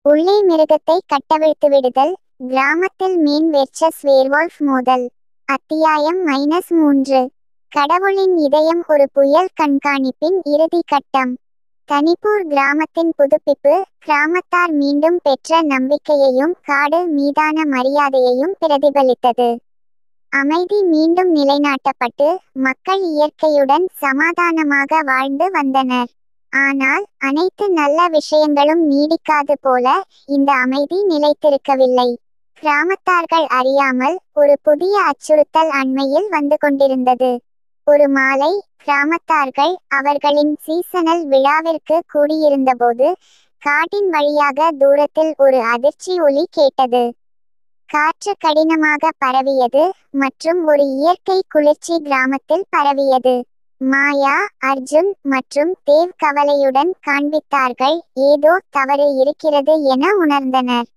உள்ளே மிருகத்தை கட்டவிழ்த்து விடுதல். கிராமத்தில் மீன் வெர்சஸ் வேர்வால்ஃப் மோதல். அத்தியாயம் -3. கடவுளின் இதயம் ஒரு புயல் கண்காணிப்பின் இறுதி கட்டம். தனிப்பூர் கிராமத்தின் புதுப்பிப்பு கிராமத்தார் மீண்டும் பெற்ற நம்பிக்கையையும் காடு மீதான மரியாதையையும் பிரதிபலித்தது. அமைதி மீண்டும் நிலைநாட்டப்பட்டு மக்கள் இயற்கையுடன் சமாதானமாக வாழ்ந்து வந்தனர். ஆனால் அனைத்து நல்ல விஷயங்களும் நீடிக்காது போல இந்த அமைதி நிலைத்திருக்கவில்லை. கிராமத்தார்கள் அறியாமல் ஒரு புதிய அச்சுறுத்தல் அண்மையில் வந்து கொண்டிருந்தது. ஒரு மாலை கிராமத்தார்கள் அவர்களின் சீசனல் விழாவிற்கு கூடியிருந்தபோது காட்டின் வழியாக தூரத்தில் ஒரு அதிர்ச்சி ஒலி கேட்டது. காற்று கடினமாக பரவியது மற்றும் ஒரு இயற்கை குளிர்ச்சி கிராமத்தில் பரவியது. மாயா, அர்ஜுன் மற்றும் தேவ் கவலையுடன் காண்பித்தார்கள். ஏதோ தவறு இருக்கிறது என உணர்ந்தனர்.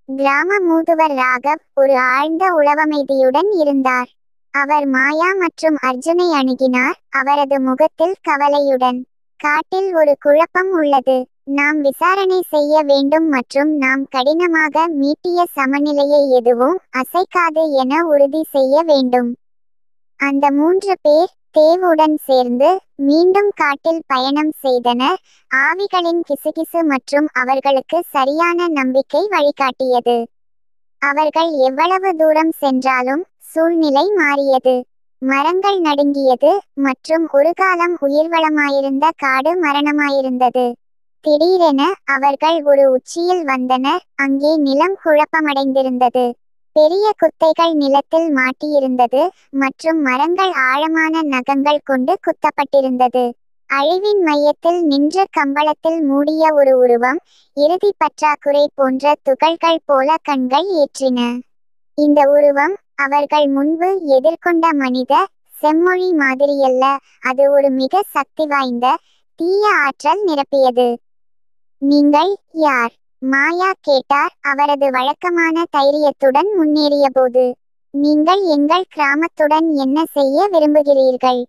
கிராம மூதுவர் ராகவ் ஒரு ஆழ்ந்த உளவமைதியுடன் இருந்தார். அவர் மாயா மற்றும் அர்ஜுனை அணுகினார், அவரது முகத்தில் கவலையுடன். காட்டில் ஒரு குழப்பம் உள்ளது. நாம் விசாரணை செய்ய வேண்டும் மற்றும் நாம் கடினமாக மீட்டிய சமநிலையை எதுவும் அசைக்காது என உறுதி செய்ய வேண்டும். அந்த 3 பேர் தேவுடன் சேர்ந்து மீண்டும் காட்டில் பயணம் செய்தனர். ஆவிகளின் கிசுகிசு மற்றும் அவர்களுக்கு சரியான நம்பிக்கை வழிகாட்டியது. அவர்கள் எவ்வளவு தூரம் சென்றாலும் சூழ்நிலை மாறியது. மரங்கள் நடுங்கியது மற்றும் ஒரு காலம் உயிர்வளமாயிருந்த காடு மரணமாயிருந்தது. திடீரென அவர்கள் ஒரு உச்சியில் வந்தனர். அங்கே நிலம் குழப்பமடைந்திருந்தது. பெரிய குத்தைகள் நிலத்தில் மாட்டியிருந்தது மற்றும் மரங்கள் ஆழமான நகங்கள் கொண்டு குத்தப்பட்டிருந்தது. அழிவின் மையத்தில் நின்ற கம்பளத்தில் மூடிய ஒரு உருவம், இறுதி பற்றாக்குறை போன்ற துகள்கள் போல கண்கள் ஏற்றின. இந்த உருவம் அவர்கள் முன்பு எதிர்கொண்ட மனித செம்மொழி மாதிரியல்ல, அது ஒரு மிக சக்தி வாய்ந்த தீய ஆற்றல் நிரப்பியது. நீங்கள் யார்? மாயா கேட்டார், அவரது வழக்கமான தைரியத்துடன் முன்னேறியபோது. நீங்கள் எங்கள் கிராமத்துடன் என்ன செய்ய விரும்புகிறீர்கள்?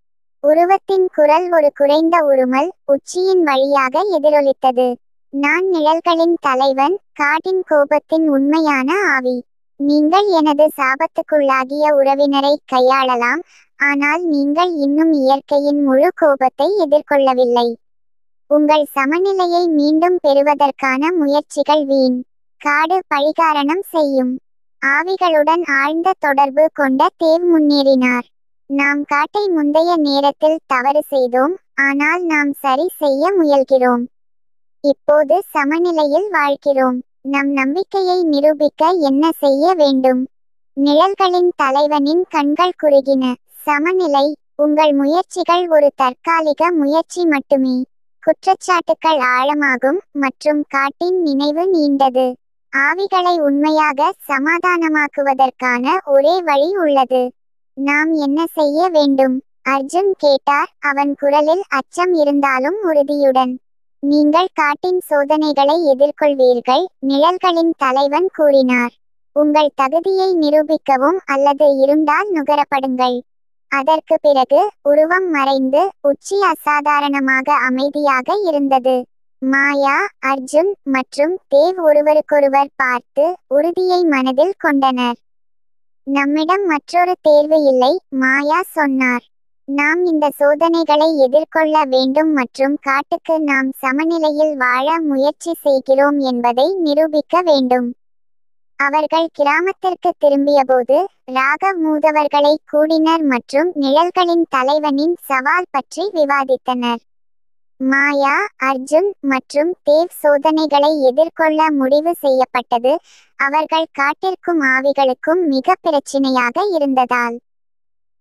உருவத்தின் குரல் ஒரு குறைந்த உருமல் உச்சியின் வழியாக எதிரொலித்தது. நான் நிழல்களின் தலைவன், காட்டின் கோபத்தின் உண்மையான ஆவி. நீங்கள் எனது சாபத்துக்குள்ளாகிய உறவினரை கையாளலாம், ஆனால் நீங்கள் இன்னும் இயற்கையின் முழு கோபத்தை எதிர்கொள்ளவில்லை. உங்கள் சமநிலையை மீண்டும் பெறுவதற்கான முயற்சிகள் வீண். காடு பழிகாரணம் செய்யும். ஆவிகளுடன் ஆழ்ந்த தொடர்பு கொண்ட தேவ் முன்னேறினார். நாம் காட்டை முந்தைய நேரத்தில் தவறு செய்தோம், ஆனால் நாம் சரி செய்ய முயல்கிறோம். இப்போது சமநிலையில் வாழ்கிறோம். நம் நம்பிக்கையை நிரூபிக்க என்ன செய்ய வேண்டும்? நிழல்களின் தலைவனின் கண்கள் குறுகின. சமநிலை, உங்கள் முயற்சிகள் ஒரு தற்காலிக முயற்சி மட்டுமே. குற்றச்சாட்டுக்கள் ஆழமாகும் மற்றும் காட்டின் நினைவு நீண்டது. ஆவிகளை உண்மையாக சமாதானமாக்குவதற்கான ஒரே வழி உள்ளது. நாம் என்ன செய்ய வேண்டும்? அர்ஜுன் கேட்டார், அவன் குரலில் அச்சம் இருந்தாலும் உறுதியுடன். நீங்கள் காட்டின் சோதனைகளை எதிர்கொள்வீர்கள், நிழல்களின் தலைவன் கூறினார். உங்கள் தகுதியை நிரூபிக்கவும் அல்லது இருண்டால் நுகரப்படுங்கள். அதற்கு பிறகு உருவம் மறைந்து உச்சி அசாதாரணமாக அமைதியாக இருந்தது. மாயா, அர்ஜுன் மற்றும் தேவ் ஒருவருக்கொருவர் பார்த்து உறுதியை மனதில் கொண்டனர். நம்மிடம் மற்றொரு தேர்வு இல்லை, மாயா சொன்னார். நாம் இந்த சோதனைகளை எதிர்கொள்ள வேண்டும் மற்றும் காட்டுக்கு நாம் சமநிலையில் வாழ முயற்சி செய்கிறோம் என்பதை நிரூபிக்க வேண்டும். அவர்கள் கிராமத்திற்கு திரும்பியபோது ராகவ் மூதவர்களை கூடினர் மற்றும் நிழல்களின் தலைவனின் சவால் பற்றி விவாதித்தனர். மாயா, அர்ஜுன் மற்றும் தேவ் சோதனைகளை எதிர்கொள்ள முடிவு செய்யப்பட்டது. அவர்கள் காட்டிற்கும் ஆவிகளுக்கும் மிக பிரச்சினையாக இருந்ததால்.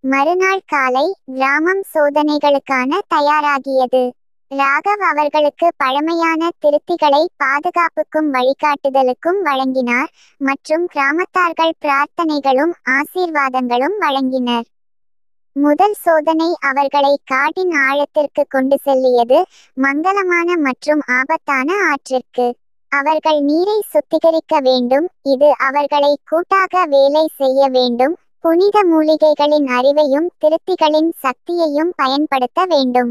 மறுநாள் காலை கிராமம் சோதனைகளுக்கான தயாராகியது. ராகவ் அவர்களுக்கு பழமையான திருத்திகளை பாதுகாப்புக்கும் வழிகாட்டுதலுக்கும் வழங்கினார் மற்றும் கிராமத்தார்கள் பிரார்த்தனைகளும் ஆசீர்வாதங்களும் வழங்கினர். முதல் சோதனை அவர்களை காட்டின் ஆழத்திற்கு கொண்டு செல்லியது, மங்களமான மற்றும் ஆபத்தான ஆற்றிற்கு. அவர்கள் நீரை சுத்திகரிக்க வேண்டும், இது அவர்களை கூட்டாக வேலை செய்ய வேண்டும், புனித மூலிகைகளின் அறிவையும் திருத்திகளின் சக்தியையும் பயன்படுத்த வேண்டும்.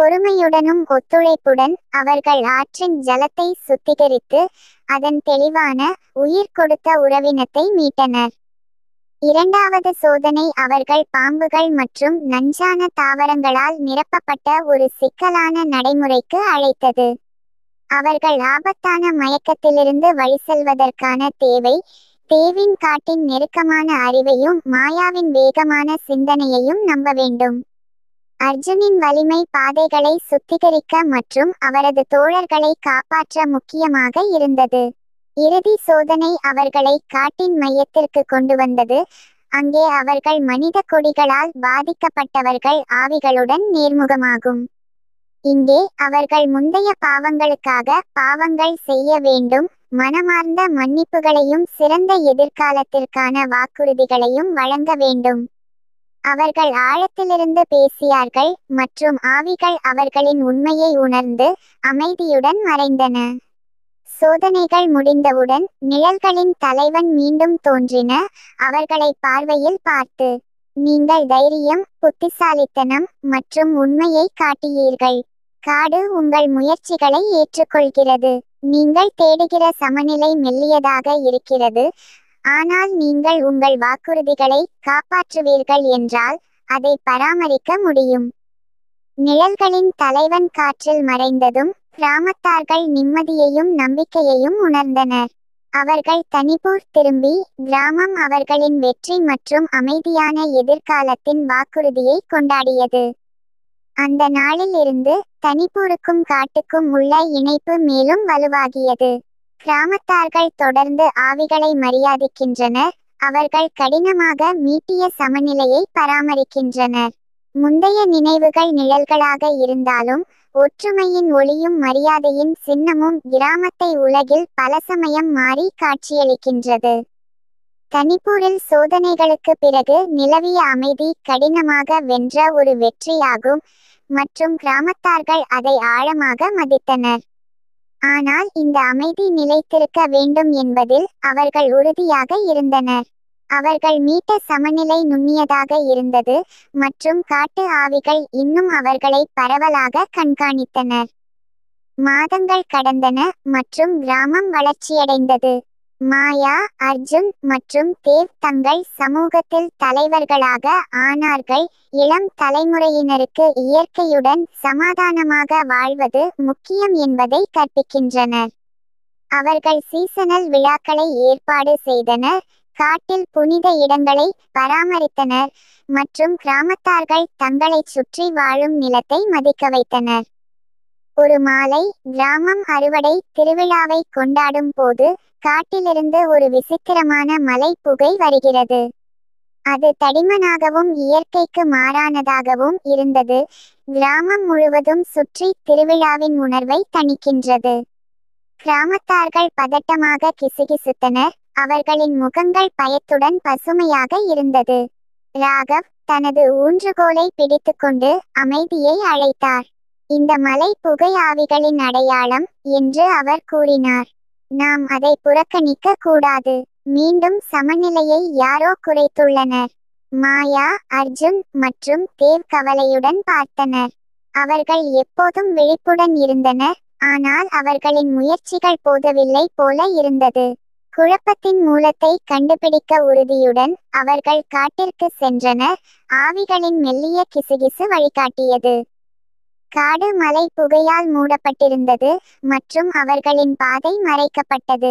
பொறுமையுடனும் ஒத்துழைப்புடன் அவர்கள் ஆற்றின் ஜலத்தை சுத்திகரித்து அதன் தெளிவான உயிர் கொடுத்த உறவினத்தை மீட்டனர். இரண்டாவது சோதனை அவர்கள் பாம்புகள் மற்றும் நஞ்சான தாவரங்களால் நிரப்பப்பட்ட ஒரு சிக்கலான நடைமுறைக்கு அழைத்தது. அவர்கள் ஆபத்தான மயக்கத்திலிருந்து வழிசெல்வதற்கான தேவின் காட்டின் நெருக்கமான அறிவையும் மாயாவின் வேகமான சிந்தனையையும் நம்ப வேண்டும். அர்ஜுனின் வலிமை பாதைகளை சுத்திகரிக்க மற்றும் அவரது தோழர்களை காப்பாற்ற முக்கியமாக இருந்தது. இறுதி சோதனை அவர்களை காட்டின் மையத்திற்கு கொண்டு வந்தது. அங்கே அவர்கள் மனித கொடிகளால் பாதிக்கப்பட்டவர்கள் ஆவிகளுடன் நேர்முகமாகும். இங்கே அவர்கள் முந்தைய பாவங்களுக்காக பாவங்கள் செய்ய வேண்டும், மனமார்ந்த மன்னிப்புகளையும் சிறந்த எதிர்காலத்திற்கான வாக்குறுதிகளையும் வழங்க வேண்டும். அவர்கள் ஆழத்திலிருந்து பேசியார்கள் மற்றும் ஆவிகள் அவர்களின் உண்மையை உணர்ந்து அமைதியுடன் மறைந்தன. சோதனைகள் முடிந்தவுடன் நிழல்களின் தலைவன் மீண்டும் தோன்றின. அவர்களை பார்வையில் பார்த்து, நீங்கள் தைரியம், புத்திசாலித்தனம் மற்றும் உண்மையை காட்டியீர்கள். காடு உங்கள் முயற்சிகளை ஏற்றுக்கொள்கிறது. நீங்கள் தேடுகிற சமநிலை மெல்லியதாக இருக்கிறது, ஆனால் நீங்கள் உங்கள் வாக்குறுதிகளை காப்பாற்றுவீர்கள் என்றால் அதை பராமரிக்க முடியும். நிழல்களின் தலைவன் காற்றில் மறைந்ததும் கிராமத்தார்கள் நிம்மதியையும் நம்பிக்கையையும் உணர்ந்தனர். அவர்கள் தனிப்பூர் திரும்பி கிராமம் அவர்களின் வெற்றி மற்றும் அமைதியான எதிர்காலத்தின் வாக்குறுதியை கொண்டாடியது. அந்த நாளில் இருந்து தனிப்பூருக்கும் காட்டுக்கும் உள்ள இணைப்பு மேலும் வலுவாகியது. கிராமத்தார்கள் தொடர்ந்து ஆவிகளை மரியாதைக்கின்றனர். அவர்கள் கடினமாக மீட்டிய சமநிலையை பராமரிக்கின்றனர். முந்தைய நினைவுகள் நிழல்களாக இருந்தாலும் ஒற்றுமையின் ஒளியும் மரியாதையின் சின்னமும் கிராமத்தை உலகில் பல சமயம் மாறி காட்சியளிக்கின்றது. தனிப்பூரில் சோதனைகளுக்கு பிறகு நிலவிய அமைதி கடினமாக வென்ற ஒரு வெற்றியாகும் மற்றும் கிராமத்தார்கள் அதை ஆழமாக மதித்தனர். ஆனால் இந்த அமைதி நிலைத்திருக்க வேண்டும் என்பதில் அவர்கள் உறுதியாக இருந்தனர். அவர்கள் மீட்ட சமநிலை நுண்ணியதாக இருந்தது மற்றும் காட்டு ஆவிகள் இன்னும் அவர்களை பரவலாக கண்காணித்தனர். மாதங்கள் கடந்தன மற்றும் கிராமம் வளர்ச்சியடைந்தது. மாயா, அர்ஜுன் மற்றும் தேவ் தங்கள் சமூகத்தில் தலைவர்களாக ஆனார்கள். இளம் தலைமுறையினருக்கு இயற்கையுடன் சமாதானமாக வாழ்வது முக்கியம் என்பதை கற்பிக்கின்றனர். அவர்கள் சீசனல் விழாக்களை ஏற்பாடு செய்தனர், காட்டில் புனித இடங்களை பராமரித்தனர் மற்றும் கிராமத்தார்கள் தங்களைச் சுற்றி வாழும் நிலத்தை மதிக்க வைத்தனர். ஒரு மாலை, கிராமம் அறுவடை திருவிழாவை கொண்டாடும் போது காட்டிலிருந்து ஒரு விசித்திரமான மலை புகை வருகிறது. அது தடிமனாகவும் இயற்கைக்கு மாறானதாகவும் இருந்தது. கிராமம் முழுவதும் சுற்றி திருவிழாவின் உணர்வை தணிக்கின்றது. கிராமத்தார்கள் பதட்டமாக கிசுகிசுத்தனர். அவர்களின் முகங்கள் பயத்துடன் பசுமையாக இருந்தது. ராகவ் தனது ஊன்றுகோலை பிடித்துக்கொண்டு அமைதியை அழைத்தார். இந்த மலை புகை ஆவிகளின் அடையாளம் என்று அவர் கூறினார். நாம் அதை புறக்கணிக்க கூடாது. மீண்டும் சமநிலையை யாரோ குறைத்துள்ளனர். மாயா, அர்ஜுன் மற்றும் தேவ் கவலையுடன் பார்த்தனர். அவர்கள் எப்போதும் விழிப்புடன் இருந்தனர், ஆனால் அவர்களின் முயற்சிகள் போதவில்லை போல இருந்தது. குழப்பத்தின் மூலத்தை கண்டுபிடிக்க உறுதியுடன் அவர்கள் காட்டிற்கு சென்றனர். ஆவிகளின் மெல்லிய கிசுகிசு வழிகாட்டியது. காடு மலை புகையால் மூடப்பட்டிருந்தது மற்றும் அவர்களின் பாதை மறைக்கப்பட்டது.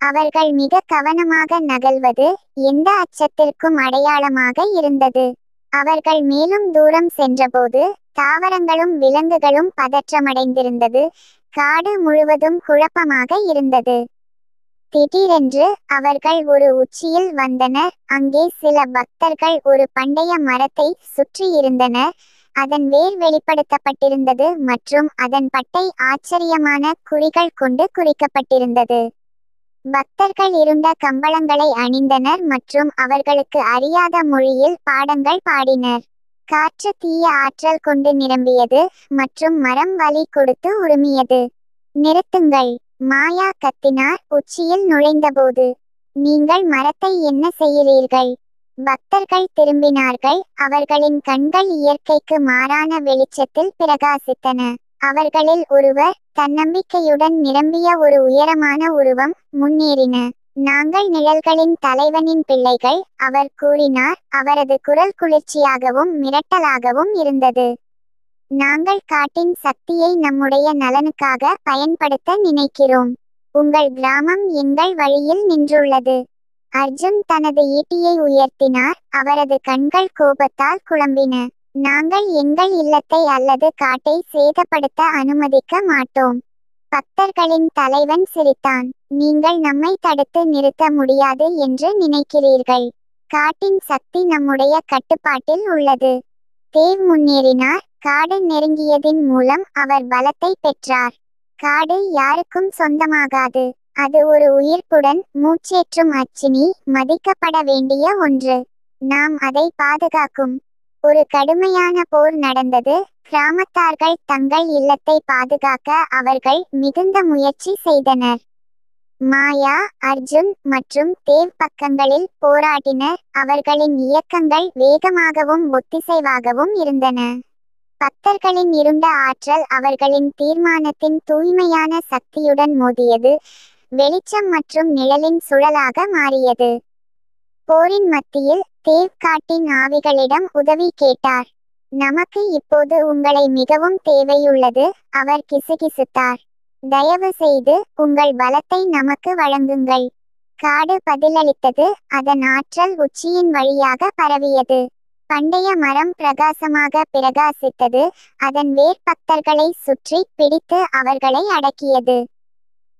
அவர்கள் மிக கவனமாக நகல்வது எந்த அச்சத்திற்கும் அடையாளமாக இருந்தது. அவர்கள் மேலும் தூரம் சென்றபோது தாவரங்களும் விலங்குகளும் பதற்றமடைந்திருந்தது. காடு முழுவதும் குழப்பமாக இருந்தது. திடீரென்று அவர்கள் ஒரு உச்சியில் வந்தனர். அங்கே சில பக்தர்கள் ஒரு பண்டைய மரத்தை சுற்றி இருந்தனர். அதன் வேர் வெளிப்படுத்தப்பட்டிருந்தது மற்றும் அதன் பட்டை ஆச்சரியமான குறிகள் கொண்டு குறிக்கப்பட்டிருந்தது. பக்தர்கள் இருண்ட கம்பளங்களை அணிந்தனர் மற்றும் அவர்களுக்கு அறியாத மொழியில் பாடங்கள் பாடினர். காற்று தீய ஆற்றல் கொண்டு நிரம்பியது மற்றும் மரம் வலி கொடுத்து உருமியது. நிறுத்துங்கள், மாயா கத்தினார் உச்சியில் நுழைந்தபோது. நீங்கள் மரத்தை என்ன செய்கிறீர்கள்? பக்தர்கள் திரும்பினார்கள். அவர்களின் கண்கள் இயற்கைக்கு மாறான வெளிச்சத்தில் பிரகாசித்தன. அவர்களில் ஒருவர், தன்னம்பிக்கையுடன் நிரம்பிய ஒரு உயரமான உருவம், முன்னேறின. நாங்கள் நிழல்களின் தலைவனின் பிள்ளைகள், அவர் கூறினார். அவரது குரல் குளிர்ச்சியாகவும் மிரட்டலாகவும் இருந்தது. நாங்கள் காட்டின் சக்தியை நம்முடைய நலனுக்காக பயன்படுத்த நினைக்கிறோம். உங்கள் கிராமம் எங்கள் வழியில் நின்றுள்ளது. அர்ஜுன் தனது ஈட்டியை உயர்த்தினார். அவரது கண்கள் கோபத்தால் குழம்பின. நாங்கள் எங்கள் இல்லத்தை அல்லது காட்டை சேதப்படுத்த அனுமதிக்க மாட்டோம். பக்தர்களின் தலைவன் சிரித்தான். நீங்கள் நம்மை தடுத்து நிறுத்த முடியாது என்று நினைக்கிறீர்கள். காட்டின் சக்தி நம்முடைய கட்டுப்பாட்டில் உள்ளது. தேவ் முன்னேறினார். காடு நெருங்கியதின் மூலம் அவர் பலத்தை பெற்றார். காடு யாருக்கும் சொந்தமாகாது. அது ஒரு உயிர்ப்புடன் மூச்சேற்றும் அச்சினி, மதிக்கப்பட வேண்டிய ஒன்று. நாம் அதை பாதுகாக்கும். ஒரு கடுமையான போர் நடந்தது. கிராமத்தார்கள் தங்கள் இல்லத்தை பாதுகாக்க அவர்கள் மிகுந்த முயற்சி செய்தனர். மாயா, அர்ஜுன் மற்றும் தேவ் பக்கங்களில் போராடினர். அவர்களின் இயக்கங்கள் வேகமாகவும் ஒத்திசைவாகவும் இருந்தன. பக்தர்களின் இருண்ட ஆற்றல் அவர்களின் தீர்மானத்தின் தூய்மையான சக்தியுடன் மோதியது. வெளிச்சம் மற்றும் நிழலின் சுழலாக மாறியது. போரின் மத்தியில் தேவ் காட்டின் ஆவிகளிடம் உதவி கேட்டார். நமக்கு இப்போது உங்களை மிகவும் தேவையுள்ளது, அவர் கிசுகிசுத்தார். தயவு செய்து உங்கள் பலத்தை நமக்கு வழங்குங்கள். காடு பதிலளித்தது. அதன் ஆற்றல் உச்சியின் வழியாக பரவியது. பண்டைய மரம் பிரகாசமாக பிரகாசித்தது. அதன் வேர் பக்தர்களை சுற்றி பிடித்து அவர்களை அடக்கியது.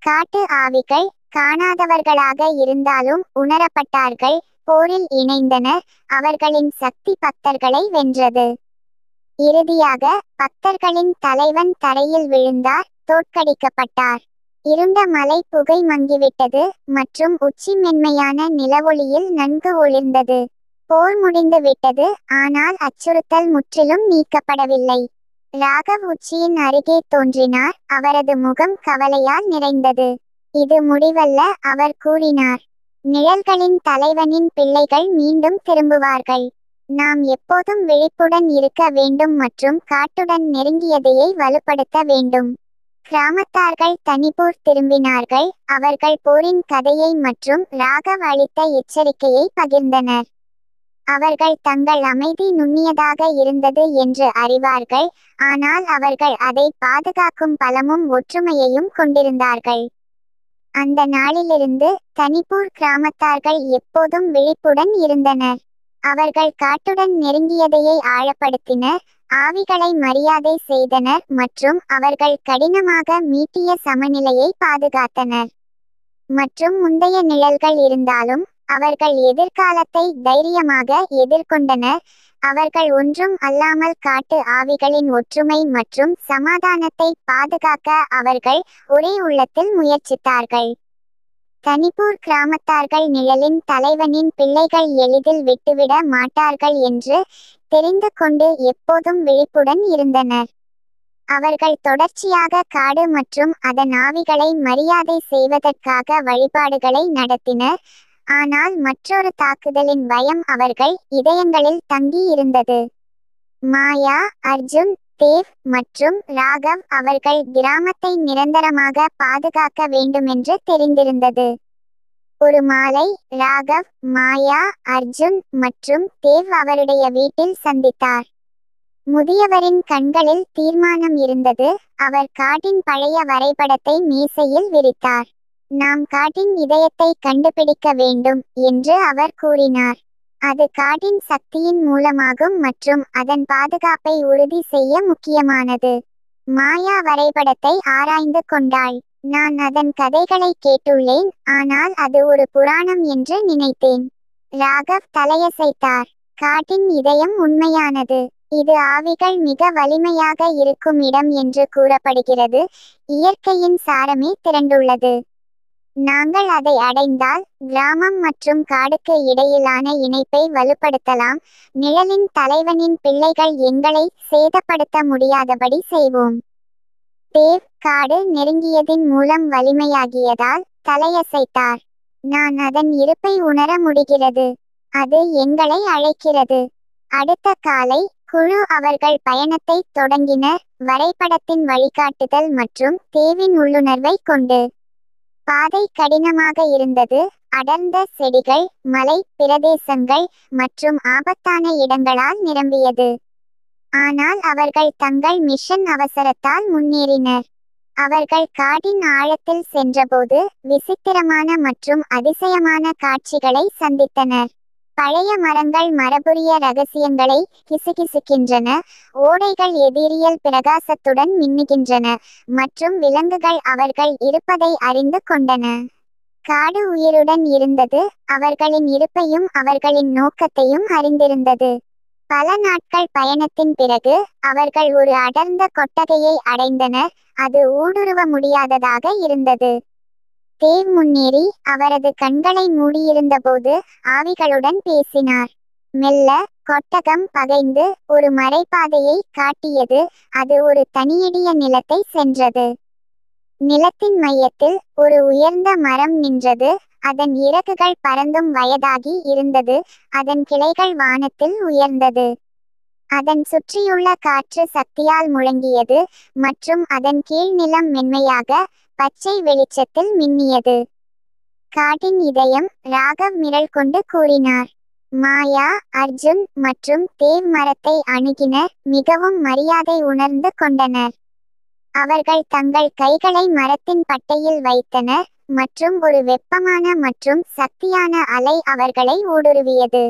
காட்டு ஆவிகள் காணாதவர்களாக இருந்தாலும் உணரப்பட்டார்கள். போரில் இணைந்தனர். அவர்களின் சக்தி பக்தர்களை வென்றது. இறுதியாக பக்தர்களின் தலைவன் தரையில் விழுந்தார். தோற்கடிக்கப்பட்டார். இருண்ட மலை புகை மங்கிவிட்டது மற்றும் உச்சி மென்மையான நிலவொளியில் நன்கு ஒளிர்ந்தது. போர் முடிந்து விட்டது. ஆனால் அச்சுறுத்தல் முற்றிலும் நீக்கப்படவில்லை. ராகவ் உச்சியின் அருகே தோன்றினார். அவரது முகம் கவலையால் நிறைந்தது. இது முடிவல்ல, அவர் கூறினார். நிழல்களின் தலைவனின் பிள்ளைகள் மீண்டும் திரும்புவார்கள். நாம் எப்போதும் விழிப்புடன் இருக்க வேண்டும் மற்றும் காட்டுடன் நெருங்கியதையை வலுப்படுத்த வேண்டும். கிராமத்தார்கள் தனிப்பூர் திரும்பினார்கள். அவர்கள் போரின் கதையை மற்றும் ராகவ் அளித்த எச்சரிக்கையை பகிர்ந்தனர். அவர்கள் தங்கள் அமைதி நுண்ணியதாக இருந்தது என்று அறிவார்கள். ஆனால் அவர்கள் அதை பாதுகாக்கும் பலமும் ஒற்றுமையையும் கொண்டிருந்தார்கள். அந்த நாளிலிருந்து தனிப்பூர் கிராமத்தார்கள் எப்போதும் விழிப்புடன் இருந்தனர். அவர்கள் காட்டுடன் நெருங்கியதையை ஆழப்படுத்தினர். ஆவிகளை மரியாதை செய்தனர் மற்றும் அவர்கள் கடினமாக மீட்டிய சமநிலையை பாதுகாத்தனர். மற்றும் முந்தைய நிழல்கள் இருந்தாலும் அவர்கள் எதிர்காலத்தை தைரியமாக எதிர்கொண்டனர். அவர்கள் ஒன்றும் அல்லாமல் காட்டு ஆவிகளின் ஒற்றுமை மற்றும் சமாதானத்தை பாதுகாக்க அவர்கள் ஒரே உள்ளத்தில் முயற்சித்தார்கள். தனிப்பூர் கிராமத்தார்கள் நிழலின் தலைவனின் பிள்ளைகள் எளிதில் விட்டுவிட மாட்டார்கள் என்று தெரிந்து கொண்டு எப்போதும் விழிப்புடன் இருந்தனர். அவர்கள் தொடர்ச்சியாக காடு மற்றும் அதன் ஆவிகளை மரியாதை செய்வதற்காக வழிபாடுகளை நடத்தினர். ஆனால் மற்றொரு தாக்குதலின் பயம் அவர்கள் இதயங்களில் தங்கி இருந்தது. மாயா, அர்ஜுன், தேவ் மற்றும் ராகவ் அவர்கள் கிராமத்தை நிரந்தரமாக பாதுகாக்க வேண்டுமென்று தெரிந்திருந்தது. ஒரு மாலை ராகவ், மாயா, அர்ஜுன் மற்றும் தேவ் அவருடைய வீட்டில் சந்தித்தார். முதியவரின் கண்களில் தீர்மானம் இருந்தது. அவர் காட்டின் பழைய வரைபடத்தை மேசையில் விரித்தார். நாம் காட்டின் இதயத்தை கண்டுபிடிக்க வேண்டும் என்று அவர் கூறினார். அது காட்டின் சக்தியின் மூலமாகும் மற்றும் அதன் பாதுகாப்பை உறுதி செய்ய முக்கியமானது. மாயா வரைபடத்தை ஆராய்ந்து கொண்டாள். நான் அதன் கதைகளை கேட்டுள்ளேன், ஆனால் அது ஒரு புராணம் என்று நினைத்தேன். ராகவ் தலையசைத்தார். காட்டின் இதயம் உண்மையானது. இது ஆவிகள் மிக வலிமையாக இருக்கும் இடம் என்று கூறப்படுகிறது. இயற்கையின் சாரமே திரண்டுள்ளது. நாங்கள் அதை அடைந்தால் கிராமம் மற்றும் காடுக்கு இடையிலான இணைப்பை வலுப்படுத்தலாம். நிழலின் தலைவனின் பிள்ளைகள் எங்களை சேதப்படுத்த முடியாதபடி செய்வோம். தேவ் காடு நெருங்கியதின் மூலம் வலிமையாகியதால் தலையசைத்தார். நான் அதன் இருப்பை உணர முடிகிறது. அது எங்களை அழைக்கிறது. அடுத்த காலை குழு அவர்கள் பயணத்தை தொடங்கினர், வரைபடத்தின் வழிகாட்டுதல் மற்றும் தேவின் உள்ளுணர்வை கொண்டு. பாதை கடினமாக இருந்தது, அடர்ந்த செடிகள், மலை பிரதேசங்கள் மற்றும் ஆபத்தான இடங்களால் நிரம்பியது. ஆனால் அவர்கள் தங்கள் மிஷன் அவசரத்தால் முன்னேறினர். அவர்கள் காட்டின் ஆழத்தில் சென்றபோது விசித்திரமான மற்றும் அதிசயமான காட்சிகளை சந்தித்தனர். பழைய மரங்கள் மரபுரிய ரகசியங்களை கிசுகிசுக்கின்றன, ஓடைகள் எதிரியல் பிரகாசத்துடன் மின்னுகின்றன, மற்றும் விலங்குகள் அவர்கள் இருப்பதை அறிந்து கொண்டன. காடு உயிருடன் இருந்தது, அவர்களின் இருப்பையும் அவர்களின் நோக்கத்தையும் அறிந்திருந்தது. பல நாட்கள் பயணத்தின் பிறகு அவர்கள் ஒரு அடர்ந்த கொட்டகையை அடைந்தனர், அது ஊடுருவ முடியாததாக இருந்தது. தேவ் முன்னேறி அவரது கண்களை மூடியிருந்தபோது ஆவிகளுடன் பேசினார். மெல்ல கொட்டகம் பகைந்து ஒரு மறைப்பாதையை காட்டியது, அது ஒரு தனியடிய நிலத்தை சென்றது. நிலத்தின் மையத்தில் ஒரு உயர்ந்த மரம் நின்றது, அதன் இறகுகள் பறந்தும் வயதாகி இருந்தது, அதன் கிளைகள் வானத்தில் உயர்ந்தது. அதன் சுற்றியுள்ள காற்று சக்தியால் முழங்கியது, மற்றும் அதன் கீழ் நிலம் மென்மையாக பச்சை வெளிச்சத்தில் மின்னியது. காட்டின் இதயம் ராகவ் மிரள் கொண்டு கூறினார். மாயா, அர்ஜுன் மற்றும் தேவ் மரத்தை அணுகினர், மிகவும் மரியாதை உணர்ந்து கொண்டனர். அவர்கள் தங்கள் கைகளை மரத்தின் பட்டையில் வைத்தனர், மற்றும் ஒரு வெப்பமான மற்றும் சக்தியான அலை அவர்களை ஊடுருவியது.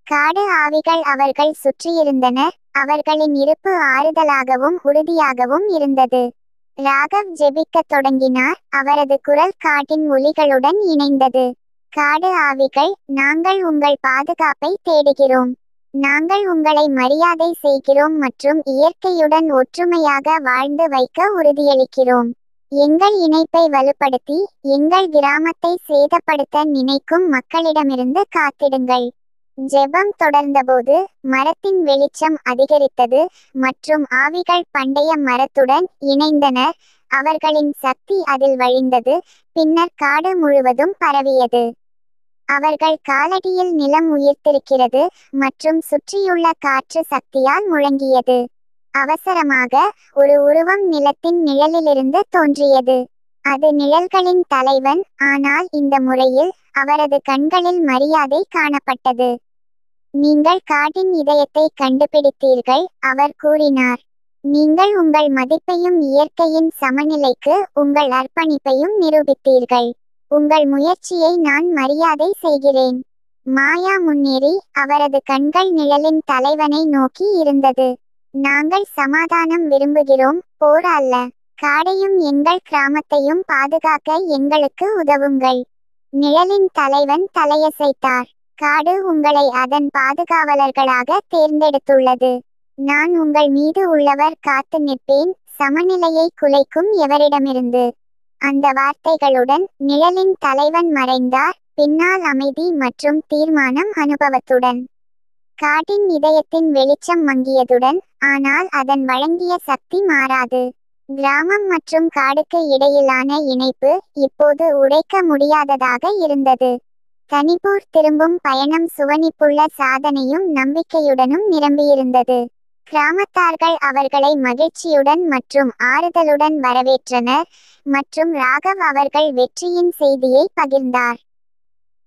காடு ஆவிகள் அவர்கள் சுற்றியிருந்தனர், அவர்களின் இருப்பு ஆறுதலாகவும் உறுதியாகவும் இருந்தது. ராகவ் ஜெபிக்கத் தொடங்கினார், அவரது குரல் காட்டின் ஒலிகளுடன் இணைந்தது. காடு ஆவிகள், நாங்கள் உங்கள் பாதுகாப்பை தேடுகிறோம். நாங்கள் உங்களை மரியாதை செய்கிறோம் மற்றும் இயற்கையுடன் ஒற்றுமையாக வாழ்ந்து வைக்க உறுதியளிக்கிறோம். எங்கள் இணைப்பை வலுப்படுத்தி எங்கள் கிராமத்தை சேதப்படுத்த நினைக்கும் மக்களிடமிருந்து காத்திடுங்கள். ஜெபம் தொடர்ந்தபோது மரத்தின் வெளிச்சம் அதிகரித்தது, மற்றும் ஆவிகள் பண்டைய மரத்துடன் இணைந்தனர், அவர்களின் சக்தி அதில் வழிந்தது, பின்னர் காடு முழுவதும் பரவியது. அவர்கள் காலடியில் நிலம் உயிர்த்திருக்கிறது, மற்றும் சுற்றியுள்ள காற்று சக்தியால் முழங்கியது. அவசரமாக ஒரு உருவம் நிலத்தின் நிழலிலிருந்து தோன்றியது. அது நிழல்களின் தலைவன், ஆனால் இந்த முறையில் அவரது கண்களில் மரியாதை காணப்பட்டது. நீங்கள் காட்டின் இதயத்தை கண்டுபிடித்தீர்கள், அவர் கூறினார். நீங்கள் உங்கள் மதிப்பையும் இயற்கையின் சமநிலைக்கு உங்கள் அர்ப்பணிப்பையும் நிரூபித்தீர்கள். உங்கள் முயற்சியை நான் மரியாதை செய்கிறேன். மாயா முன்னேறி அவரது கண்கள் நிழலின் தலைவனை நோக்கி இருந்தது. நாங்கள் சமாதானம் விரும்புகிறோம், போர் அல்ல. காடையும் எங்கள் கிராமத்தையும் பாதுகாக்க எங்களுக்கு உதவுங்கள். நிழலின் தலைவன் தலையசைத்தார். காடு உங்களை அதன் பாதுகாவலர்களாக தேர்ந்தெடுத்துள்ளது. நான் உங்கள் மீது உள்ளவர் காத்து நிற்பேன், சமநிலையை குலைக்கும் எவரிடமிருந்து. அந்த வார்த்தைகளுடன் நிழலின் தலைவன் மறைந்தார், பின்னால் அமைதி மற்றும் தீர்மானம் அனுபவத்துடன். காட்டின் இதயத்தின் வெளிச்சம் மங்கியதுடன், ஆனால் அதன் வழங்கிய சக்தி மாறாது. கிராமம் மற்றும் காடுக்கு இடையிலான இணைப்பு இப்போது உடைக்க முடியாததாக இருந்தது. தனிப்பூர் திரும்பும் பயணம் சுவனிப்புள்ள சாதனையும் நம்பிக்கையுடனும் நிரம்பியிருந்தது. கிராமத்தார்கள் அவர்களை மகிழ்ச்சியுடன் மற்றும் ஆறுதலுடன் வரவேற்றனர், மற்றும் ராகவ் அவர்கள் வெற்றியின் செய்தியை பகிர்ந்தார்.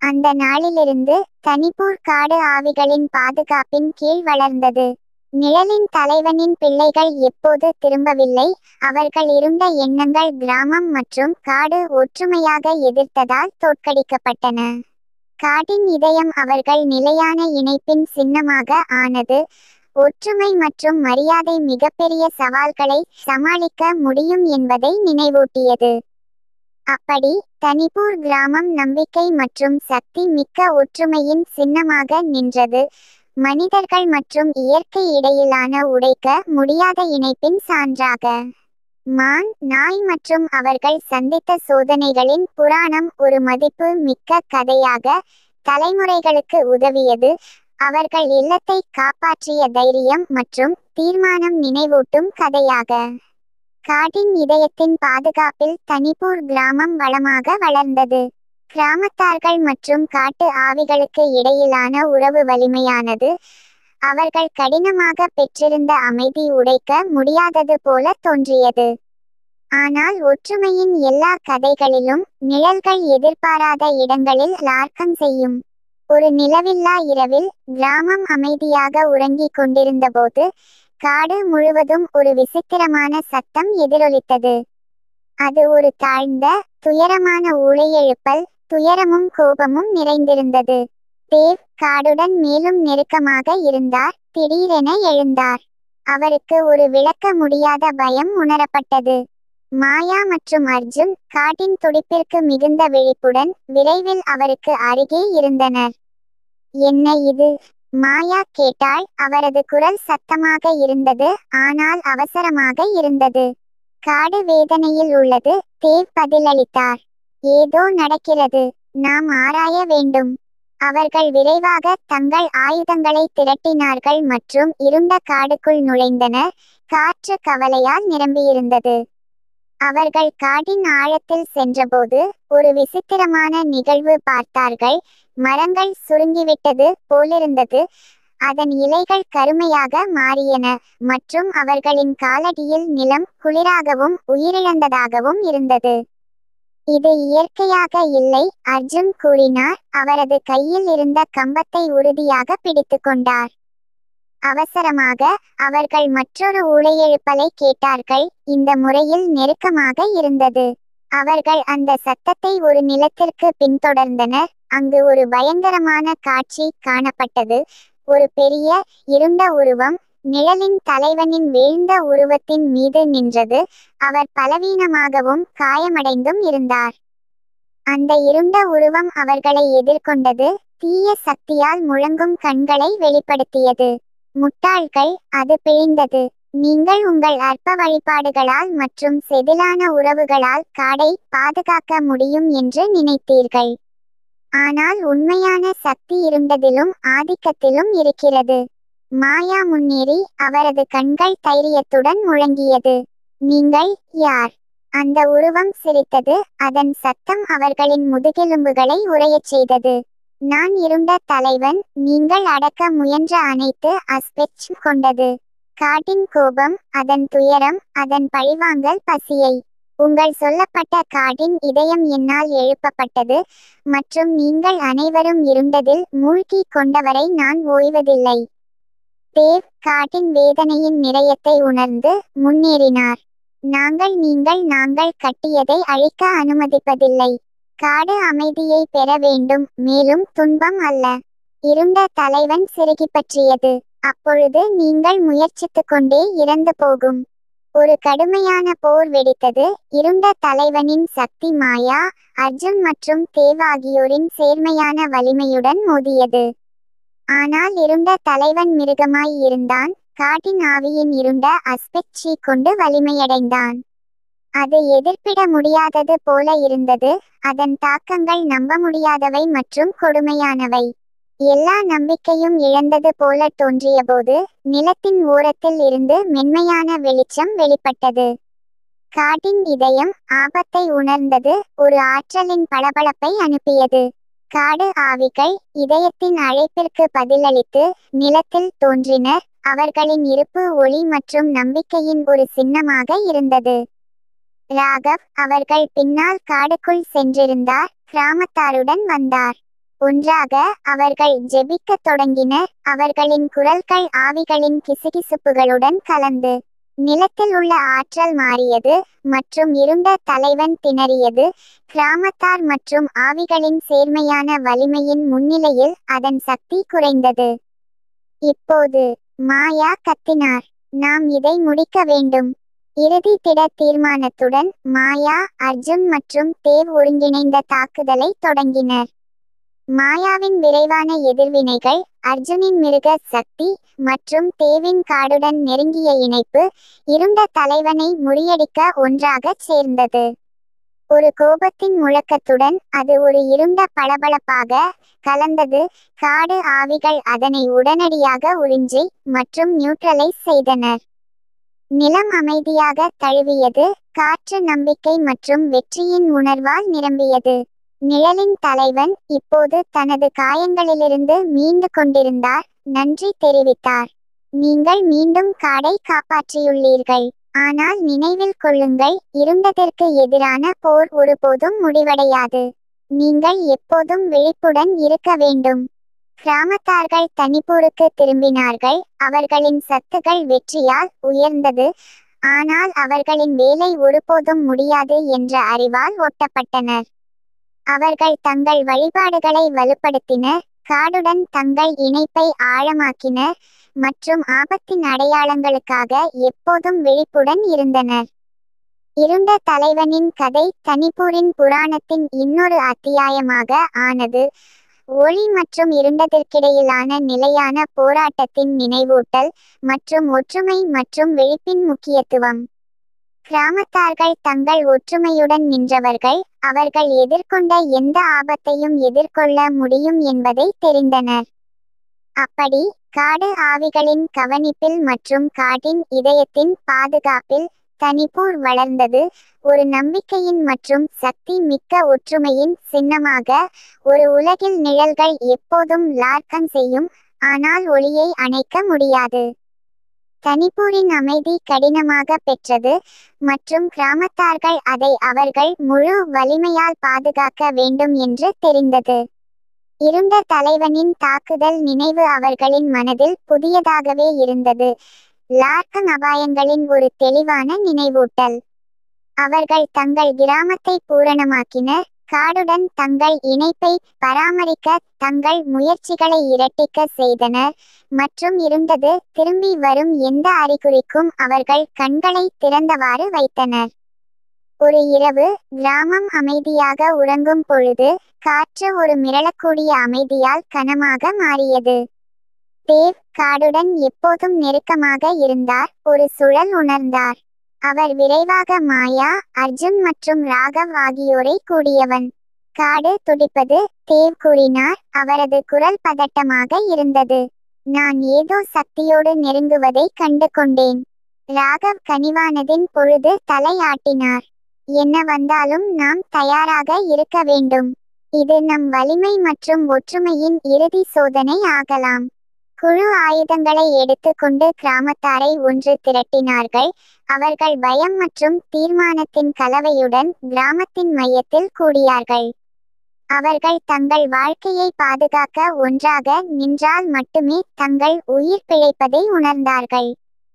அந்த நாளிலிருந்து தனிப்பூர் காடு ஆவிகளின் பாதுகாப்பின் கீழ் வளர்ந்தது. நிழலின் தலைவனின் பிள்ளைகள் எப்போது திரும்பவில்லை, அவர்கள் இருண்ட எண்ணங்கள் கிராமம் மற்றும் காடு ஒற்றுமையாக எதிர்த்ததால் தோற்கடிக்கப்பட்டன. காட்டின் இதயம் அவர்கள் நிலையான இணைப்பின் சின்னமாக ஆனது. ஒற்றுமை மற்றும் மரியாதை மிகப்பெரிய சவால்களை சமாளிக்க முடியும் என்பதை நினைவூட்டியது. அப்படி தனிப்பூர் கிராமம் நம்பிக்கை மற்றும் சக்தி மிக்க ஒற்றுமையின் சின்னமாக நின்றது, மனிதர்கள் மற்றும் இயற்கை இடையிலான உடைக்க முடியாத இணைப்பின் சான்றாக. மான், நாய் மற்றும் அவர்கள் சந்தித்த சோதனைகளின் புராணம் ஒரு மதிப்பு மிக்க கதையாக தலைமுறைகளுக்கு உதவியது, அவர்கள் இல்லத்தை காப்பாற்றிய தைரியம் மற்றும் தீர்மானம் நினைவூட்டும் கதையாக. காட்டின் இதயத்தின் பாதுகாப்பில் தனிப்பூர் கிராமம் வளமாக வளர்ந்தது. கிராமத்தார்கள் மற்றும் காட்டு ஆவிகளுக்கு இடையிலான உறவு வலிமையானது. அவர்கள் கடினமாக பெற்றிருந்த அமைதி உடைக்க முடியாதது போல தோன்றியது. ஆனால் ஒற்றுமையின் எல்லா கதைகளிலும் நிழல்கள் எதிர்பாராத இடங்களில் லார்க்கம் செய்யும். ஒரு நிலவில்லா இரவில் கிராமம் அமைதியாக உறங்கிக் கொண்டிருந்தபோது காடு முழுவதும் ஒரு விசித்திரமான சத்தம் எதிரொலித்தது. அது ஒரு தாழ்ந்த, துயரமான ஊளையெழுப்பல், துயரமும் கோபமும் நிறைந்திருந்தது. தேவ் காடுடன் மேலும் நெருக்கமாக இருந்தார். திடீரென எழுந்தார். அவருக்கு ஒரு விளக்க முடியாத பயம் உணரப்பட்டது. மாயா மற்றும் அர்ஜுன் காட்டின் துடிப்பிற்கு மிகுந்த விழிப்புடன் விரைவில் அவருக்கு அருகே இருந்தனர். என்ன இது? மாயா கேட்டாள். அவரது குரல் சத்தமாக இருந்தது, ஆனால் அவசரமாக இருந்தது. காடு வேதனையில் உள்ளது, தேவ் பதிலளித்தார். ஏதோ நடக்கிறது. நாம் ஆராய வேண்டும். அவர்கள் விரைவாக தங்கள் ஆயுதங்களை திரட்டினார்கள் மற்றும் இருண்ட காடுக்குள் நுழைந்தனர். காற்று கவலையால் நிரம்பியிருந்தது. அவர்கள் காட்டின் ஆழத்தில் சென்றபோது ஒரு விசித்திரமான நிகழ்வு பார்த்தார்கள். மரங்கள் சுருங்கிவிட்டது போலிருந்தது. அதன் இலைகள் கருமையாக மாறியன மற்றும் அவர்களின் காலடியில் நிலம் குளிராகவும் உயிரிழந்ததாகவும் இருந்தது. இது இயற்கையாக இல்லை, அர்ஜுன் கூறினார். அவரது கையில் இருந்த கம்பத்தை உறுதியாக பிடித்துக்கொண்டார். அவசரமாக அவர்கள் மற்றொரு ஊளையெழுப்பலை கேட்டார்கள். இந்த முறையில் நெருக்கமாக இருந்தது. அவர்கள் அந்த சத்தத்தை ஒரு நிலத்திற்கு பின்தொடர்ந்தனர். அங்கு ஒரு பயங்கரமான காட்சி காணப்பட்டது. ஒரு பெரிய, இருண்ட உருவம் நிழலின் தலைவனின் வீழ்ந்த உருவத்தின் மீது நின்றது. அவர் பலவீனமாகவும் காயமடைந்தும் இருந்தார். அந்த இருண்ட உருவம் அவர்களை எதிர்கொண்டது. தீய சக்தியால் முழங்கும் கண்களை வெளிப்படுத்தியது. முட்டாள்கள், அது பிழிந்தது. நீங்கள் உங்கள் அற்ப வழிபாடுகளால் மற்றும் செதிலான உறவுகளால் காடை பாதுகாக்க முடியும் என்று நினைத்தீர்கள். ஆனால் உண்மையான சக்தி இருண்டதிலும் ஆதிக்கத்திலும் இருக்கிறது. மாயா முன்னேறி அவரது கண்கள் தைரியத்துடன் முழங்கியது. நீங்கள் யார்? அந்த உருவம் சிரித்தது. அதன் சத்தம் அவர்களின் முதுகெலும்புகளை உறையச் செய்தது. நான் இருண்ட தலைவன். நீங்கள் அடக்க முயன்ற அனைத்து அஸ்பெக்ட் கொண்டது. காட்டின் கோபம், அதன் துயரம், அதன் பழிவாங்கல் பசியை. உங்கள் சொல்லப்பட்ட காட்டின் இதயம் என்னால் எழுப்பப்பட்டது மற்றும் நீங்கள் அனைவரும் இருண்டதில் மூழ்கி கொண்டவரை நான் ஓய்வதில்லை. தேவ் காட்டின் வேதனையின் நிறையத்தை உணர்ந்து முன்னேறினார். நாங்கள் கட்டியதை அழிக்க அனுமதிப்பதில்லை. காடு அமைதியை பெற வேண்டும், மேலும் துன்பம் அல்ல. இருண்ட தலைவன் சிறுகி பற்றியது. அப்பொழுது நீங்கள் முயற்சித்துக்கொண்டே இறந்து போகும். ஒரு கடுமையான போர் வெடித்தது. இருண்ட தலைவனின் சக்தி மாயா, அர்ஜுன் மற்றும் தேவ் ஆகியோரின் சேர்மையான வலிமையுடன் மோதியது. ஆனால் இருண்ட தலைவன் மிருகமாய் இருந்தான். காட்டின் ஆவியின் இருண்ட அஸ்பெக்ட்ஸை கொண்டு வலிமையடைந்தான். அது எதிர்ப்பிட முடியாதது போல இருந்தது. அதன் தாக்கங்கள் நம்ப முடியாதவை மற்றும் கொடுமையானவை. எல்லா நம்பிக்கையும் இழந்தது போல தோன்றியபோது நிலத்தின் ஓரத்தில் இருந்து மென்மையான வெளிச்சம் வெளிப்பட்டது. காட்டின் இதயம் ஆபத்தை உணர்ந்தது. ஒரு ஆற்றலின் பளபளப்பை அனுப்பியது. காடு ஆவிகள் இதயத்தின் அழைப்பிற்கு பதிலளித்து நிலத்தில் தோன்றினர். அவர்களின் இருப்பு ஒளி மற்றும் நம்பிக்கையின் ஒரு சின்னமாக இருந்தது. ராகவ் அவர்கள் பின்னால் காடுக்குள் சென்றிருந்தார். கிராமத்தாருடன் வந்தார். ஒன்றாக அவர்கள் ஜெபிக்கத் தொடங்கினர். அவர்களின் குரல்கள் ஆவிகளின் கிசுகிசுப்புகளுடன் கலந்து. நிலத்தில் உள்ள ஆற்றல் மாறியது மற்றும் இருண்ட தலைவன் திணறியது. கிராமத்தார் மற்றும் ஆவிகளின் சேர்மையான வலிமையின் முன்னிலையில் அதன் சக்தி குறைந்தது. இப்போது மாயா கத்தினார். நாம் இதை முடிக்க வேண்டும். இறுதி திட தீர்மானத்துடன் மாயா, அர்ஜுன் மற்றும் தேவ் ஒருங்கிணைந்த தாக்குதலை தொடங்கினர். மாயாவின் விரைவான எதிர்வினைகள், அர்ஜுனின் மிருக சக்தி மற்றும் தேவின் காடுடன் நெருங்கிய இணைப்பு இருண்ட தலைவனை முறியடிக்க ஒன்றாகச் சேர்ந்தது. ஒரு கோபத்தின் முழக்கத்துடன் அது ஒரு இருண்ட பளபளப்பாக கலந்தது. காடு ஆவிகள் அதனை உடனடியாக உறிஞ்சி மற்றும் நியூட்ரலைஸ் செய்தனர். நிலம் அமைதியாக தழுவியது. காற்று நம்பிக்கை மற்றும் வெற்றியின் உணர்வால் நிரம்பியது. நிழலின் தலைவன் இப்போது தனது காயங்களிலிருந்து மீண்டு கொண்டிருந்தார். நன்றி தெரிவித்தார். நீங்கள் மீண்டும் காடை காப்பாற்றியுள்ளீர்கள். ஆனால் நினைவில் கொள்ளுங்கள், இருண்டதற்கு எதிரான போர் ஒருபோதும் முடிவடையாது. நீங்கள் எப்போதும் விழிப்புடன் இருக்க வேண்டும். கிராமத்தார்கள் தனிப்போருக்கு திரும்பினார்கள். அவர்களின் சத்துகள் வெற்றியால் உயர்ந்தது. ஆனால் அவர்களின் வேலை ஒருபோதும் முடியாது என்ற அறிவால் ஒட்டப்பட்டனர். அவர்கள் தங்கள் வழிபாடுகளை வலுப்படுத்தினர், காடுடன் தங்கள் இணைப்பை ஆழமாக்கினர் மற்றும் ஆபத்தின் அடையாளங்களுக்காக எப்போதும் விழிப்புடன் இருந்தனர். இருண்ட தலைவனின் கதை தனிப்பூரின் புராணத்தின் இன்னொரு அத்தியாயமாக ஆனது. ஒளி மற்றும் இருண்டதற்கிடையிலான நிலையான போராட்டத்தின் நினைவூட்டல் மற்றும் ஒற்றுமை மற்றும் விழிப்பின் முக்கியத்துவம். கிராமத்தார்கள் தங்கள் ஒற்றுமையுடன் நின்றவர்கள். அவர்கள் எதிர்கொண்ட எந்த ஆபத்தையும் எதிர்கொள்ள முடியும் என்பதை தெரிந்தனர். அப்படி காடு ஆவிகளின் கவனிப்பில் மற்றும் காட்டின் இதயத்தின் பாதுகாப்பில் தனிப்பூர் வளர்ந்தது, ஒரு நம்பிக்கையின் மற்றும் சக்தி மிக்க ஒற்றுமையின் சின்னமாக. ஒரு உலகில் நிழல்கள் எப்போதும் லார்க்கம் செய்யும், ஆனால் ஒளியை அணைக்க முடியாது. தனிப்பூரின் அமைதி கடினமாக பெற்றது மற்றும் கிராமத்தார்கள் அதை அவர்கள் முழு வலிமையால் பாதுகாக்க வேண்டும் என்று தெரிந்தது. இருண்ட தலைவனின் தாக்குதல் நினைவு அவர்களின் மனதில் புதியதாகவே இருந்தது. லார்க்கம் அபாயங்களின் ஒரு தெளிவான நினைவூட்டல். அவர்கள் தங்கள் கிராமத்தை பூரணமாக்கினர், காடுடன் தங்கள் இணைப்பை பராமரிக்க தங்கள் முயற்சிகளை இரட்டிக்க செய்தனர் மற்றும் இருண்டது திரும்பி வரும் எந்த அறிகுறிக்கும் அவர்கள் கண்களை திறந்தவாறு வைத்தனர். ஒரு இரவு, கிராமம் அமைதியாக உறங்கும் பொழுது, காற்று ஒரு மிரளக்கூடிய அமைதியால் கனமாக மாறியது. தேவ் காடுடன் எப்போதும் நெருக்கமாக இருந்தார், ஒரு சுழல் உணர்ந்தார். அவர் விரைவாக மாயா, அர்ஜுன் மற்றும் ராகவ் ஆகியோரை கூடியவன். காடு துடிப்பது, தேவ் கூறினார். அவரது குரல் பதட்டமாக இருந்தது. நான் ஏதோ சக்தியோடு நெருங்குவதை கண்டு கொண்டேன். ராகவ் கனிவானதின் பொழுது தலை ஆட்டினார். என்ன வந்தாலும் நாம் தயாராக இருக்க வேண்டும். இது நம் வலிமை மற்றும் ஒற்றுமையின் இறுதி சோதனை ஆகலாம். குழு ஆயுதங்களை எடுத்துக்கொண்டு கிராமத்தாரை ஒன்று திரட்டினார்கள். அவர்கள் பயம் மற்றும் தீர்மானத்தின் கலவையுடன் கிராமத்தின் மையத்தில் கூடியார்கள். அவர்கள் தங்கள் வாழ்க்கையை பாதுகாக்க ஒன்றாக நின்றால் மட்டுமே தங்கள் உயிர் பிழைப்பதை உணர்ந்தார்கள்.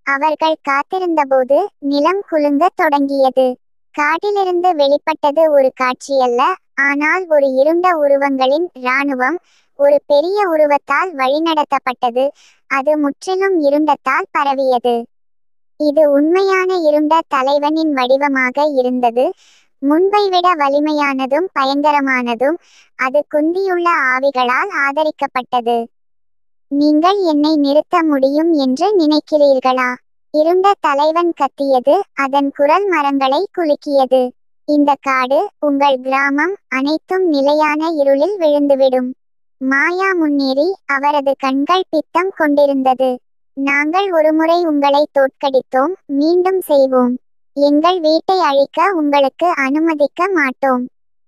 அவர்கள் காத்திருந்தபோது நிலம் குலுங்கத் தொடங்கியது. காட்டிலிருந்து வெளிப்பட்டது ஒரு காட்சியல்ல, ஆனால் ஒரு இருண்ட உருவங்களின் இராணுவம். ஒரு பெரிய உருவத்தால் வழிநடத்தப்பட்டது, அது முற்றிலும் இருண்டத்தால் பரவியது. இது உண்மையான இருண்ட தலைவனின் வடிவமாக இருந்தது, முன்பை விட வலிமையானதும் பயங்கரமானதும். அது குந்தியுள்ள ஆவிகளால் ஆதரிக்கப்பட்டது. நீங்கள் என்னை நிறுத்த முடியும் என்று நினைக்கிறீர்களா? இருண்ட தலைவன் கத்தியது, அதன் குரல் மரங்களை குலுக்கியது. இந்த காடு, உங்கள் கிராமம் அனைத்தும் நிலையான இருளில் விழுந்துவிடும். மாயா முன்னேறி, அவரது கண்கள் பித்தம் கொண்டிருந்தது. நாங்கள் ஒருமுறை உங்களை தோற்கடித்தோம், மீண்டும் செய்வோம். எங்கள் வீட்டை அழிக்க உங்களுக்கு அனுமதிக்க மாட்டோம்.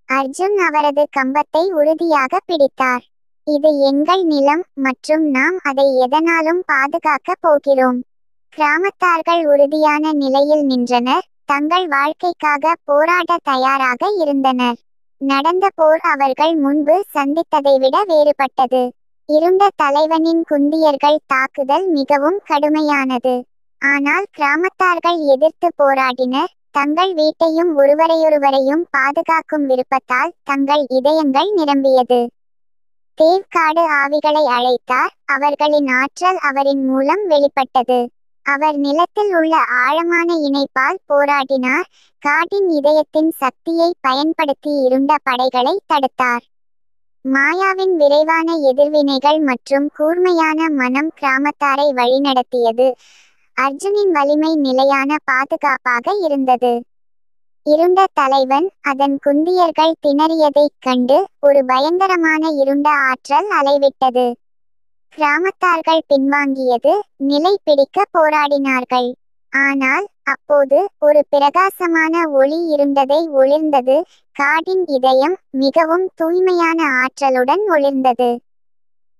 அர்ஜுன் அவரது கம்பத்தை உறுதியாக பிடித்தார். இது எங்கள் நிலம் மற்றும் நாம் அதை எதனாலும் பாதுகாக்கப் போகிறோம். கிராமத்தார்கள் உறுதியான நிலையில் நின்றனர், தங்கள் வாழ்க்கைக்காக போராட தயாராக இருந்தனர். நடந்த போர் அவர்கள் முன்பு சந்தித்ததை விட வேறுபட்டது. இருண்ட தலைவனின் குந்தியர்கள் தாக்குதல் மிகவும் கடுமையானது. ஆனால் கிராமத்தார்கள் எதிர்த்து போராடினர், தங்கள் வீட்டையும் ஒருவரையொருவரையும் பாதுகாக்கும் விருப்பத்தால் தங்கள் இதயங்கள் நிரம்பியது. தேவ் காடு ஆவிகளை அழைத்தார், அவர்களின் ஆற்றல் அவரின் மூலம் வெளிப்பட்டது. அவர் நிலத்தில் உள்ள ஆழமான இணைப்பால் போராடினார், காட்டின் இதயத்தின் சக்தியை பயன்படுத்தி இருண்ட படைகளை தடுத்தார். மாயாவின் விரைவான எதிர்வினைகள் மற்றும் கூர்மையான மனம் கிராமத்தாரை வழிநடத்தியது. அர்ஜுனின் வலிமை நிலையான பாதுகாப்பாக இருந்தது. இருண்ட தலைவன் அதன் குந்தியர்கள் திணறியதைக் கண்டு ஒரு பயங்கரமான இருண்ட ஆற்றல் அலைவிட்டது. கிராமத்தார்கள் பின்வாங்கியது, நிலை பிடிக்க போராடினார்கள். ஆனால் அப்போது ஒரு பிரகாசமான ஒளி இருண்டதை ஒளிர்ந்தது. காடின் இதயம் மிகவும் தூய்மையான ஆற்றலுடன் ஒளிர்ந்தது.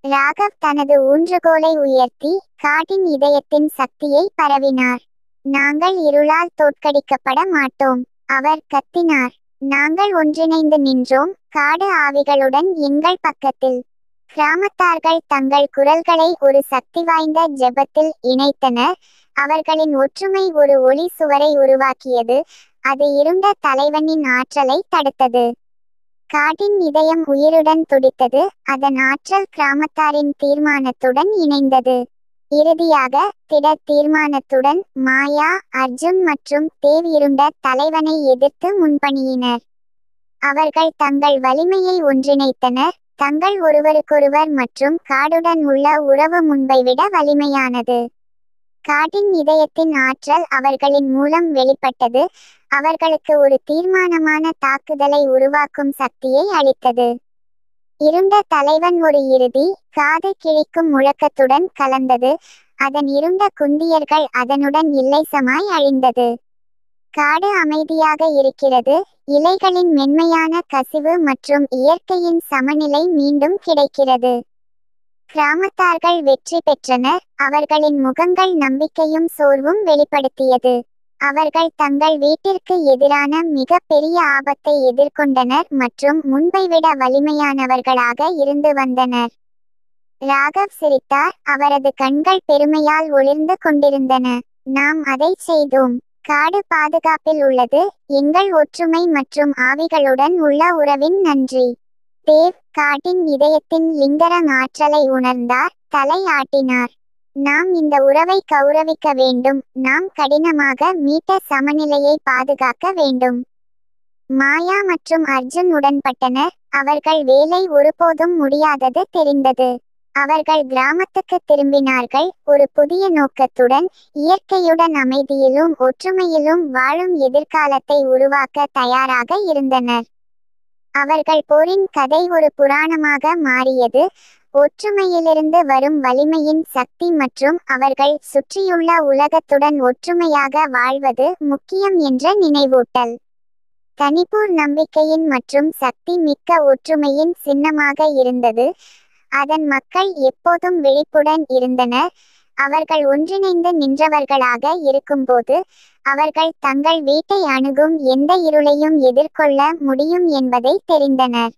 ராகவ் தனது ஊன்றுகோலை உயர்த்தி காடின் இதயத்தின் சக்தியை பரவினார். நாங்கள் இருளால் தோற்கடிக்கப்பட மாட்டோம், அவர் கத்தினார். நாங்கள் ஒன்றிணைந்து நின்றோம், காடு ஆவிகளுடன் எங்கள் பக்கத்தில். கிராமத்தார்கள் தங்கள் குரல்களை ஒரு சக்தி வாய்ந்த ஜெபத்தில் இணைத்தனர். அவர்களின் ஒற்றுமை ஒரு ஒளி சுவரை உருவாக்கியது, அது இருண்ட தலைவனின் ஆற்றலை தடுத்தது. காடின் இதயம் உயிருடன் துடித்தது, அதன் ஆற்றல் கிராமத்தாரின் தீர்மானத்துடன் இணைந்தது. இறுதியாக, திட தீர்மானத்துடன் மாயா, அர்ஜுன் மற்றும் தேவ் இருண்ட தலைவனை எதிர்த்து முன்பணியினர். அவர்கள் தங்கள் வலிமையை ஒன்றிணைத்தனர். தங்கள் ஒருவருக்கொருவர் மற்றும் காடுடன் உள்ள உறவு முன்பை விட வலிமையானது. காடின் இதயத்தின் ஆற்றல் அவர்களின் மூலம் வெளிப்பட்டது, அவர்களுக்கு ஒரு தீர்மானமான தாக்குதலை உருவாக்கும் சக்தியை அளித்தது. இருண்ட தலைவன் ஒரு இறுதி, காது கிழிக்கும் முழக்கத்துடன் கலந்தது. அதன் இருண்ட குந்தியர்கள் அதனுடன் இல்லைசமாய் அழிந்தது. காடு அமைதியாக இருக்கிறது, இலைகளின் மென்மையான கசிவு மற்றும் இயற்கையின் சமநிலை மீண்டும் கிடைக்கிறது. கிராமத்தார்கள் வெற்றி பெற்றனர், அவர்களின் முகங்கள் நம்பிக்கையும் சோர்வும் வெளிப்படுத்தியது. அவர்கள் தங்கள் வீட்டிற்கு எதிரான மிக பெரிய ஆபத்தை எதிர்கொண்டனர் மற்றும் முன்பை விட வலிமையானவர்களாக இருந்து வந்தனர். ராகவ் சிரித்தார், அவரது கண்கள் பெருமையால் ஒளிர்ந்து கொண்டிருந்தன. நாம் அதை செய்தோம். காடு பாதுகாப்பில் உள்ளது, எங்கள் ஒற்றுமை மற்றும் ஆவிகளுடன் உள்ள உறவின் நன்றி. தேவ் காட்டின் இதயத்தின் லிங்கரங் ஆற்றலை உணர்ந்தார், தலை ஆட்டினார். நாம் இந்த உறவை கௌரவிக்க வேண்டும், நாம் கடினமாக மீட்ட சமநிலையை பாதுகாக்க வேண்டும். மாயா மற்றும் அர்ஜுன் உடன்பட்டனர், அவர்கள் வேலை ஒருபோதும் முடியாதது தெரிந்தது. அவர்கள் கிராமத்துக்கு திரும்பினார்கள், ஒரு புதிய நோக்கத்துடன், இயற்கையுடன் அமைதியிலும் ஒற்றுமையிலும் வாழும் எதிர்காலத்தை உருவாக்க தயாராக இருந்தனர். அவர்கள் போரின் கதை ஒரு புராணமாக மாறியது, ஒற்றுமையிலிருந்து வரும் வலிமையின் சக்தி மற்றும் அவர்கள் சுற்றியுள்ள உலகத்துடன் ஒற்றுமையாக வாழ்வது முக்கியம் என்ற நினைவூட்டல். தனிப்பூர் நம்பிக்கையின் மற்றும் சக்தி மிக்க ஒற்றுமையின் சின்னமாக இருந்தது. அதன் மக்கள் எப்போதும் விழிப்புடன் இருந்தனர். அவர்கள் ஒன்றிணைந்து நின்றவர்களாக இருக்கும்போது, அவர்கள் தங்கள் வீட்டை அணுகும் எந்த இருளையும் எதிர்கொள்ள முடியும் என்பதை தெரிந்தனர்.